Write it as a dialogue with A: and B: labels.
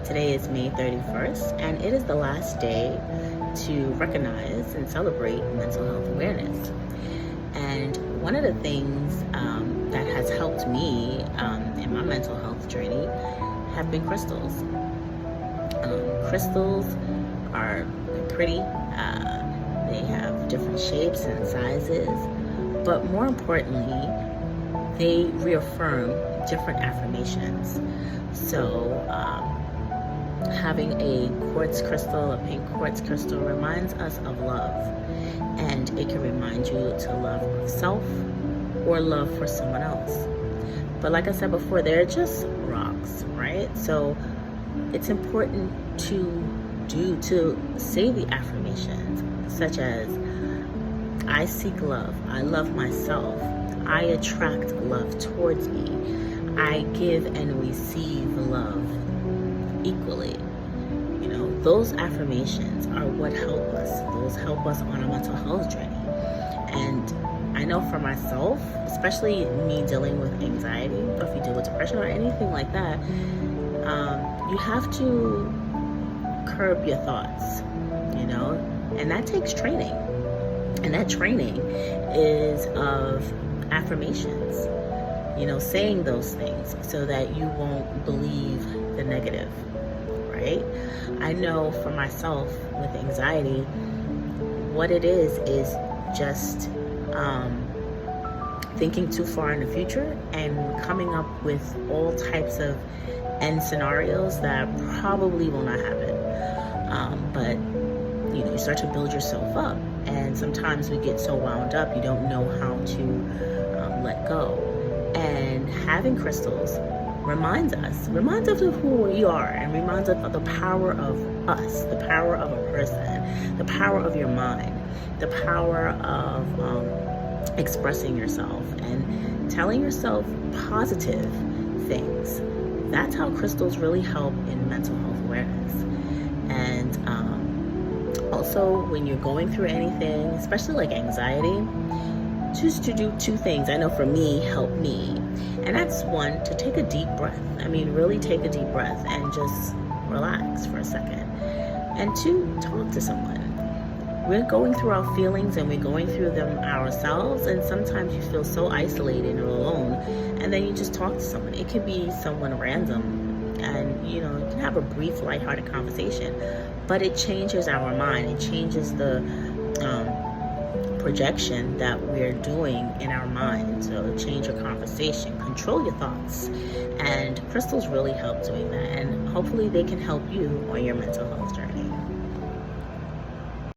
A: Today is May 31st, and it is the last day to recognize and celebrate mental health awareness. And one of the things that has helped me in my mental health journey have been crystals. Crystals are pretty. They have different shapes and sizes, but more importantly, they reaffirm different affirmations. So having a quartz crystal, a pink quartz crystal, reminds us of love, and it can remind you to love self or love for someone else. But like I said before, they're just rocks, right? So it's important to say the affirmations, such as I seek love, I love myself, I attract love towards me, I give and receive love equally. You know, those affirmations are what help us. Those help us on a mental health journey. And I know for myself, especially me dealing with anxiety, or if you deal with depression or anything like that, you have to curb your thoughts, you know, and that takes training. And that training is of affirmations, you know, saying those things so that you won't believe the negative, right? I know for myself with anxiety, what it is just thinking too far in the future and coming up with all types of end scenarios that probably will not happen. But you know, you start to build yourself up, and sometimes we get so wound up you don't know how to let go. And having crystals reminds us of who we are, and reminds us of the power of us, the power of a person, the power of your mind, the power of expressing yourself and telling yourself positive things. That's how crystals really help in mental health awareness. And also, when you're going through anything, especially like anxiety, just to do two things. I know for me, help me. And that's one, to take a deep breath. I mean, really take a deep breath and just relax for a second. And two, talk to someone. We're going through our feelings and we're going through them ourselves, and sometimes you feel so isolated or alone, and then you just talk to someone. It could be someone random, and you know, you can have a brief, lighthearted conversation, but it changes our mind. It changes the projection that we're doing in our mind. So change your conversation, control your thoughts, and crystals really help doing that, and hopefully they can help you on your mental health journey.